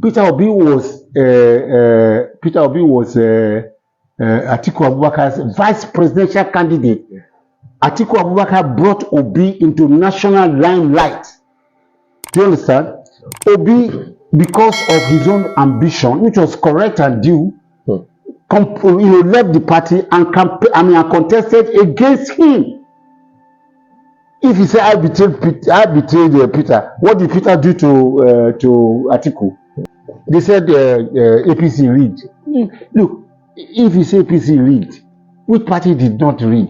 Peter Obi was Atiku Abubakar's vice presidential candidate. Atiku Abubakar brought Obi into national limelight. Do you understand? Obi, because of his own ambition, which was correct and due, left the party and contested against him. If he said, I betrayed Peter, what did Peter do to Atiku? They said APC rigged. Look, if you say APC rigged, which party did not rig?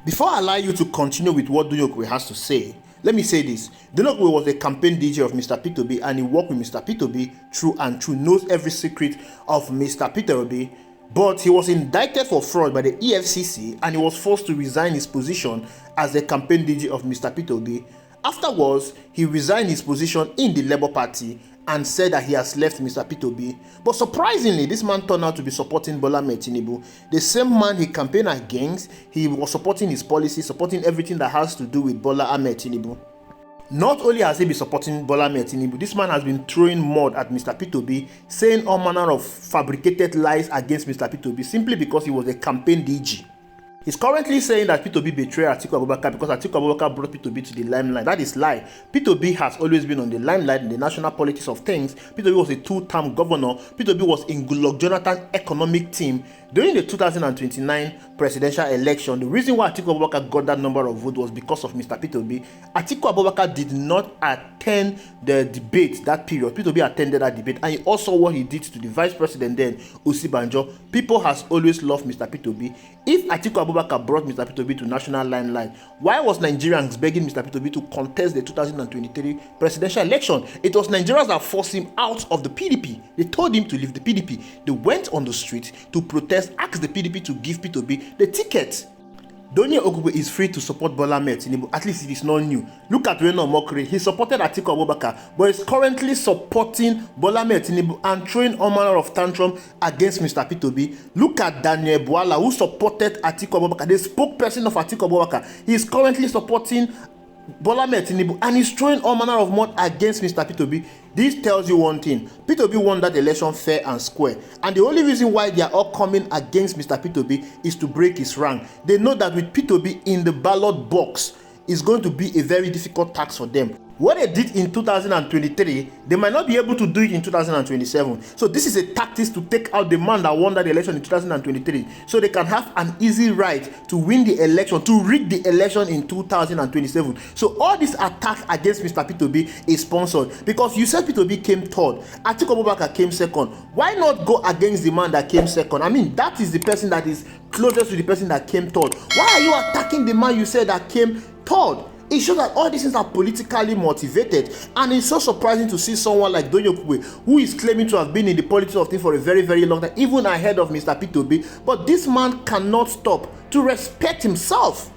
Before I allow you to continue with what Doyin has to say, let me say this. Doyin was a campaign DJ of Mr. Peter Obi, and he worked with Mr. Peter Obi through and through, knows every secret of Mr. Peter Obi. But he was indicted for fraud by the EFCC, and he was forced to resign his position as the campaign DJ of Mr. Peter Obi. Afterwards, he resigned his position in the Labour Party and said that he has left Mr. Peter Obi. But surprisingly, this man turned out to be supporting Bola Ahmed Tinubu. The same man he campaigned against, he was supporting his policy, supporting everything that has to do with Bola Ahmed Tinubu. Not only has he been supporting Bola Ahmed Tinubu, this man has been throwing mud at Mr. Peter Obi, saying all manner of fabricated lies against Mr. Peter Obi simply because he was a campaign DG. He's currently saying that Peter Obi betrayed Atiku Abubakar because Atiku Abubakar brought Peter Obi to the limelight. That is lie. Peter Obi has always been on the limelight in the national politics of things. Peter Obi was a two-term governor. Peter Obi was in Goodluck Jonathan's economic team. During the 2029 presidential election, the reason why Atiku Abubakar got that number of votes was because of Mr. Peter Obi. Atiku Abubakar did not attend the debate that period. Peter Obi attended that debate, and he also what he did to the vice president then, Osinbajo. People has always loved Mr. Peter Obi. If Atiku Abubakar brought Mr. Peter Obi to national limelight, why was Nigerians begging Mr. Peter Obi to contest the 2023 presidential election? It was Nigerians that forced him out of the PDP. They told him to leave the PDP. They went on the street to protest, asked the PDP to give Peter Obi the ticket. Doyin Okupe is free to support Bola Ahmed Tinubu. At least it is not new. Look at Reno Mokri. He supported Atiku Abubakar, but is currently supporting Bola Ahmed Tinubu and throwing all manner of tantrum against Mr. Peter Obi. Look at Daniel Bwala, who supported Atiku Abubakar, the spokesperson of Atiku Abubakar. He is currently supporting Bola Ahmed Tinubu and is throwing all manner of mud against Mr. Peter Obi. This tells you one thing: Peter Obi won that election fair and square, and the only reason why they are all coming against Mr. Peter Obi is to break his rank. They know that with Peter Obi in the ballot box, it's going to be a very difficult task for them. What they did in 2023, they might not be able to do it in 2027. So this is a tactic to take out the man that won that election in 2023, so they can have an easy right to win the election, to rig the election in 2027. So all this attack against Mr. Peter Obi is sponsored because you said Peter Obi came third, Atiku Abubakar came second. Why not go against the man that came second? I mean, that is the person that is closest to the person that came third. Why are you attacking the man you said that came third? It shows that all these things are politically motivated, and it's so surprising to see someone like Doyin Okupe, who is claiming to have been in the politics of things for a very, very long time, even ahead of Mr. Peter Obi, but this man cannot stop to respect himself.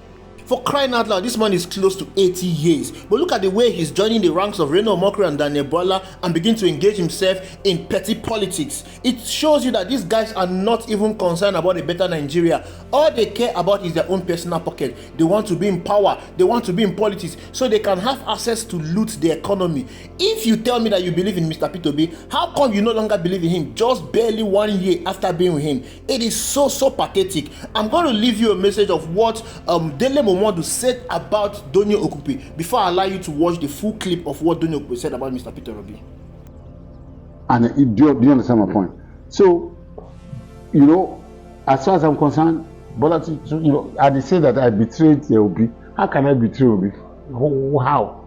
For crying out loud, this man is close to 80 years. But look at the way he's joining the ranks of Reno Mokri and Daniel Bwala and begin to engage himself in petty politics. It shows you that these guys are not even concerned about a better Nigeria. All they care about is their own personal pocket. They want to be in power. They want to be in politics so they can have access to loot the economy. If you tell me that you believe in Mr. Peter Obi, how come you no longer believe in him just barely 1 year after being with him? It is so pathetic. I'm going to leave you a message of what Dele Momodu said about Doyin Okupe before I allow you to watch the full clip of what Doyin Okupe said about Mr. Peter Obi. And do you understand my point? So, as far as I'm concerned, I say that I betrayed Obi. How can I betray Obi? How?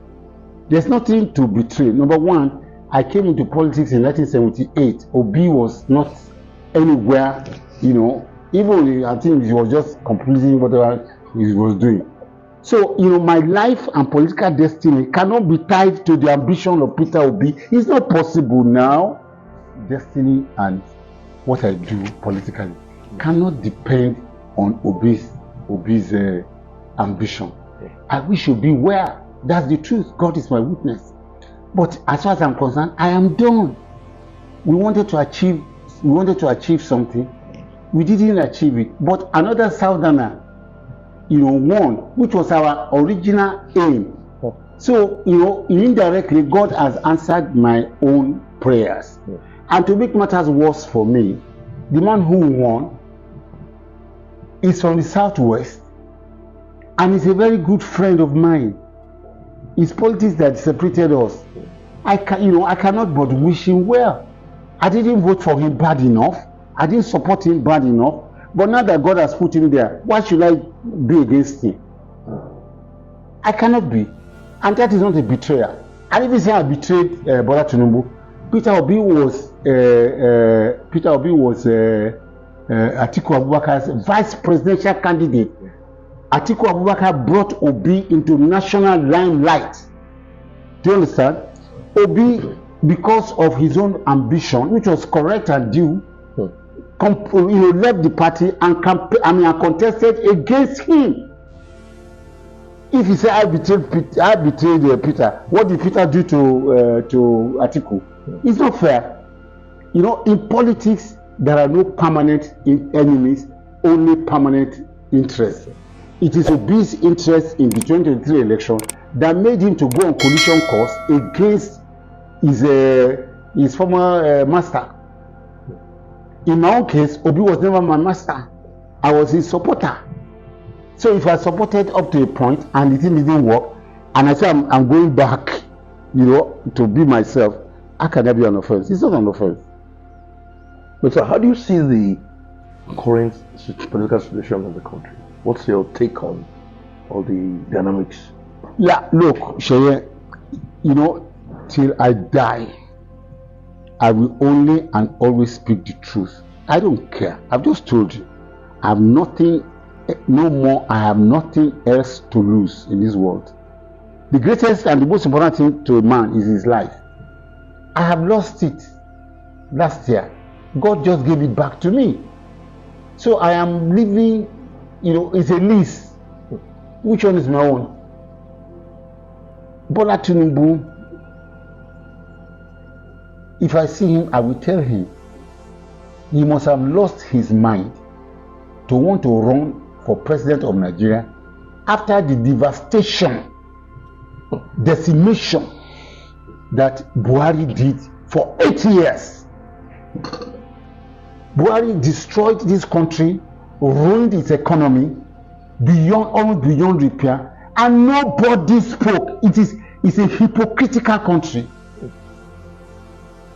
There's nothing to betray. Number one, I came into politics in 1978. Obi was not anywhere, even I think he was just completing whatever he was doing. So, my life and political destiny cannot be tied to the ambition of Peter Obi. It's not possible now. Destiny and what I do politically cannot depend on Obi's ambition. I wish Obi were. That's the truth. God is my witness. But as far as I'm concerned, I am done. We wanted to achieve something. We didn't achieve it. But another Southerner, won, which was our original aim. So, indirectly, God has answered my own prayers. And to make matters worse for me, the man who won is from the Southwest and is a very good friend of mine. It's politics that separated us. I cannot but wish him well. I didn't vote for him bad enough. I didn't support him bad enough. But now that God has put him there, why should I be against him? I cannot be. And that is not a betrayal. And if you say I betrayed Bola Tinubu, Peter Obi was Atiku Abubakar's vice presidential candidate. Atiku Abubakar brought Obi into national limelight. Do you understand? Obi, because of his own ambition, which was correct and due, left the party and contested against him. If he said I betrayed Peter, what did Peter do to Atiku? It's not fair. In politics there are no permanent enemies, only permanent interests. It is Obi's interest in the 2023 election that made him to go on collision course against his former master. In my own case, Obi was never my master. I was his supporter. So if I supported up to a point and the thing didn't work, and I say I'm going back, to be myself, how can that be an offense? It's not an offense. But so how do you see the current political situation in the country? What's your take on all the dynamics? Yeah, look, Sheye, till I die, I will only and always speak the truth. I don't care. I've just told you. I have nothing, no more. I have nothing else to lose in this world. The greatest and the most important thing to a man is his life. I have lost it last year. God just gave it back to me. So I am living, it's a lease. Which one is my own? Bola Tinubu, if I see him, I will tell him he must have lost his mind to want to run for president of Nigeria after the devastation, decimation that Buhari did for 8 years. Buhari destroyed this country, ruined its economy almost beyond repair, and nobody spoke. It's a hypocritical country.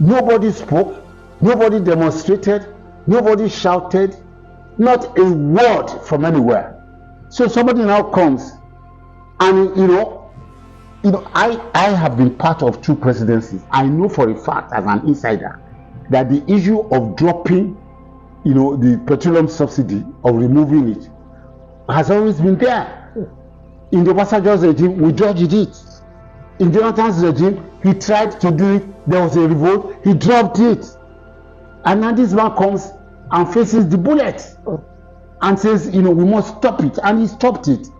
Nobody spoke, nobody demonstrated, nobody shouted, not a word from anywhere. So somebody now comes and I have been part of 2 presidencies. I know for a fact as an insider that the issue of dropping the petroleum subsidy, of removing it, has always been there. In the Obasanjo's regime, we dodged it. In Jonathan's regime, he tried to do it. There was a revolt. He dropped it. And now this man comes and faces the bullet and says, we must stop it. And he stopped it.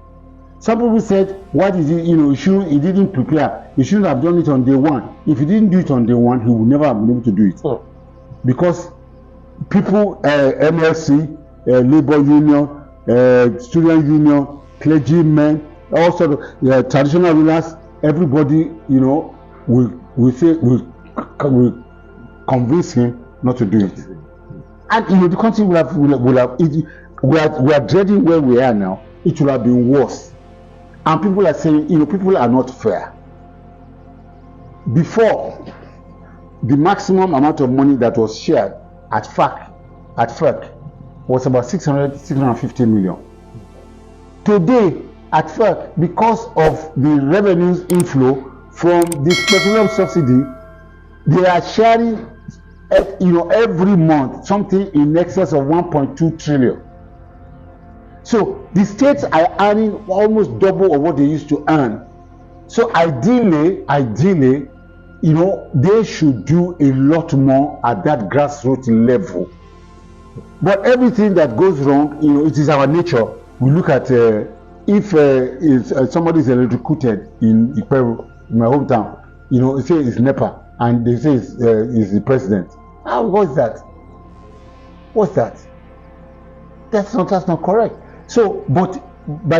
Some people said, why did he, he didn't prepare. He shouldn't have done it on day one. If he didn't do it on day one, he would never have been able to do it. Because people, MLC, labor union, student union, clergymen, all sort of traditional rulers, everybody, will convince him not to do it. And the country will have we are dreading where we are now. It will have been worse. And people are saying, people are not fair. Before, the maximum amount of money that was shared at FERC was about 650 million. Today, at FERC, because of the revenues inflow from this petroleum subsidy, they are sharing, every month something in excess of 1.2 trillion. So the states are earning almost double of what they used to earn. So ideally, they should do a lot more at that grassroots level. But everything that goes wrong, it is our nature. We look at if somebody is electrocuted in Peru, in my hometown, they say it's NEPA, and they say it's the president. What's that? What's that? That's not correct. So, but by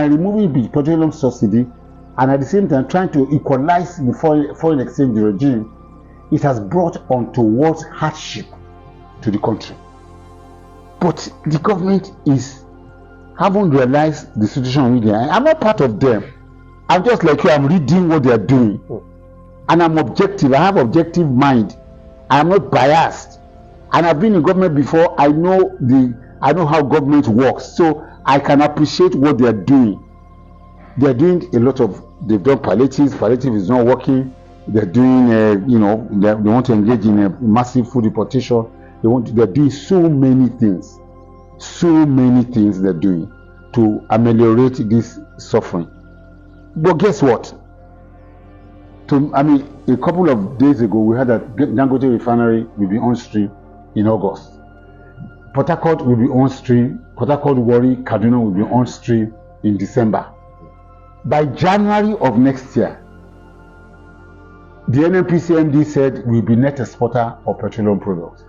removing the petroleum subsidy, and at the same time trying to equalize the foreign exchange regime, it has brought untoward hardship to the country. But the government haven't realized the situation with them. I'm not part of them. I'm just like you. I'm reading what they are doing, and I'm objective. I have objective mind. I am not biased, and I've been in government before. I know how government works, so I can appreciate what they are doing. They are doing a lot of. They've done palliatives. Palliative is not working. They're doing, they want to engage in a massive food deportation. They're doing so many things. So many things they're doing to ameliorate this suffering. But guess what? A couple of days ago, we heard that Dangote refinery will be on stream in August. Port Harcourt will be on stream. Port Harcourt, Warri, Kaduna will be on stream in December. By January of next year, the NNPC said we'll be net exporter of petroleum products.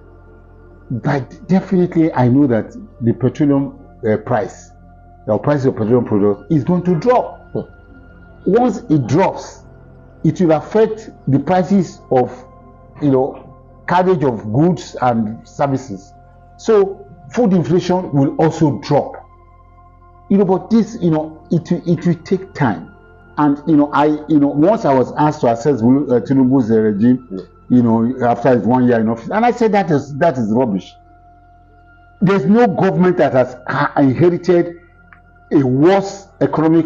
But definitely, I know that the petroleum price of petroleum products is going to drop. Once it drops, it will affect the prices of, carriage of goods and services. So food inflation will also drop. But this, it will take time. And once I was asked to assess Tinubu's regime, after his 1 year in office, and I said that is rubbish. There's no government that has inherited a worse economic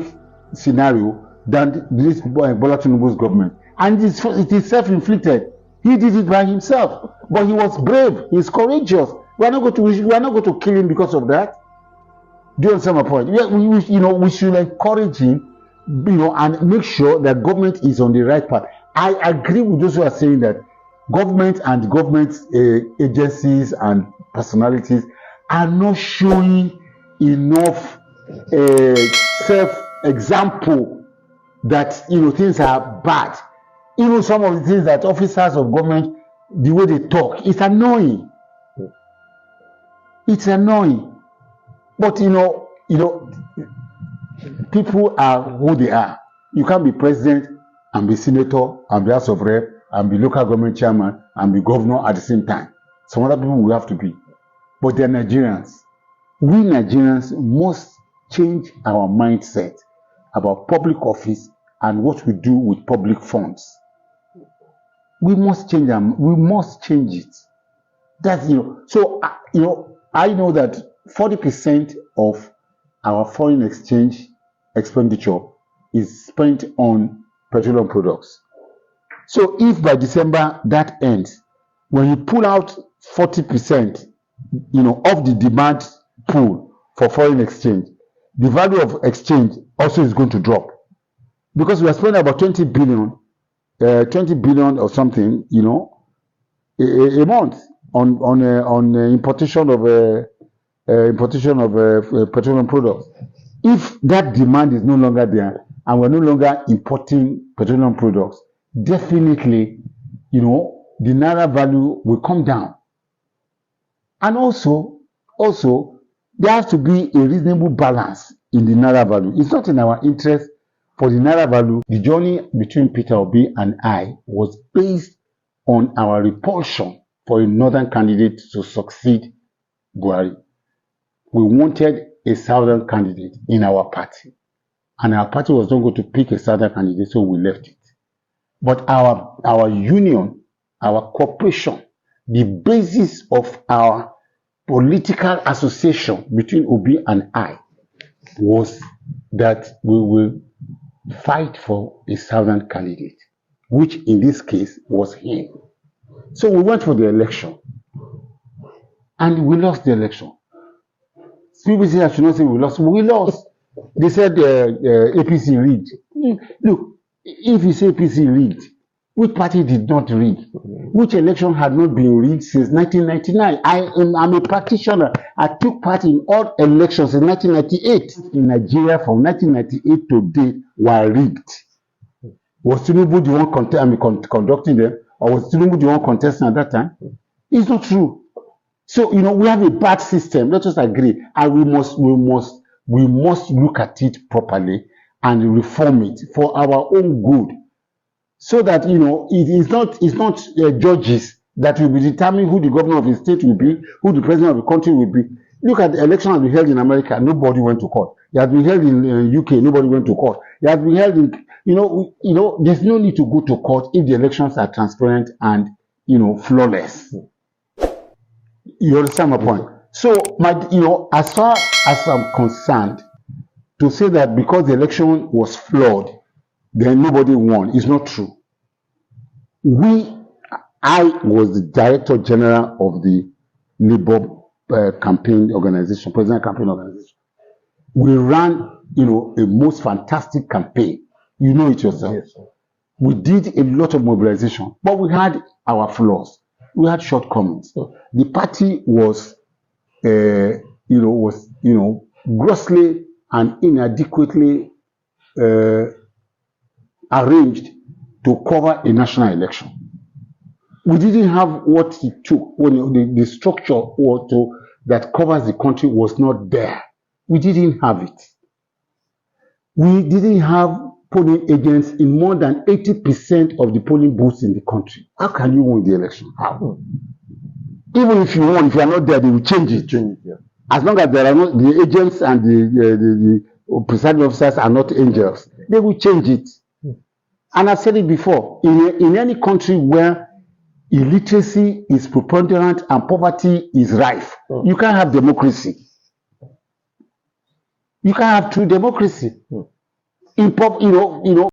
scenario than this Bola Tinubu's government, and it is self-inflicted. He did it by himself, but he was brave. He's courageous. We are not going to kill him because of that. Do you understand my point? We should encourage him, and make sure that government is on the right path. I agree with those who are saying that government and government agencies and personalities are not showing enough self-example that things are bad. Even some of the things that officers of government, the way they talk, it's annoying. It's annoying. But people are who they are. You can't be president and be senator and be House of Rep and be local government chairman and be governor at the same time. Some other people will have to be. But they're Nigerians. We Nigerians must change our mindset about public office and what we do with public funds. We must change them. We must change it. That's So I know that 40% of our foreign exchange expenditure is spent on petroleum products. So if by December that ends, when you pull out 40%, of the demand pool for foreign exchange, the value of exchange also is going to drop, because we are spending about 20 billion or something, a month on importation of petroleum products. If that demand is no longer there and we're no longer importing petroleum products, definitely, the naira value will come down. And also, there has to be a reasonable balance in the naira value. It's not in our interest for the naira value. The journey between Peter Obi and I was based on our repulsion for a northern candidate to succeed Buhari. We wanted a southern candidate in our party, and our party was not going to pick a southern candidate, so we left it. But our union, our cooperation, the basis of our political association between Obi and I was that we will fight for a southern candidate, which in this case was him. So we went for the election, and we lost the election. People say I should not say we lost. We lost. They said APC rigged. Look, if you say APC rigged, which party did not rig? Which election had not been rigged since 1999? I'm a practitioner. I took part in all elections in 1998. In Nigeria, from 1998 to date, were rigged. Was Tinubu the one conducting them, or was Tinubu the one contesting at that time? It's not true. So we have a bad system. Let us agree, and we must look at it properly and reform it for our own good, so that it's not judges that will be determining who the governor of the state will be, who the president of the country will be. Look at the election that we held in America. Nobody went to court. It has been held in UK. Nobody went to court. It has been held in there's no need to go to court if the elections are transparent and flawless. You understand my point? So as far as I'm concerned, to say that because the election was flawed, then nobody won is not true. I was the Director General of the Labour campaign organization, President Campaign Organization. We ran, a most fantastic campaign. You know it yourself. Yes, sir. We did a lot of mobilization, but we had our flaws. We had shortcomings. The party was, grossly and inadequately arranged to cover a national election. We didn't have what it took when the structure that covers the country was not there. We didn't have it. We didn't have polling agents in more than 80% of the polling booths in the country. How can you win the election? How? Even if you won, if you are not there, they will change it. Yeah. As long as there are not the agents and the presiding officers are not angels, they will change it. And I've said it before, in any country where illiteracy is preponderant and poverty is rife, you can't have democracy. You can't have true democracy.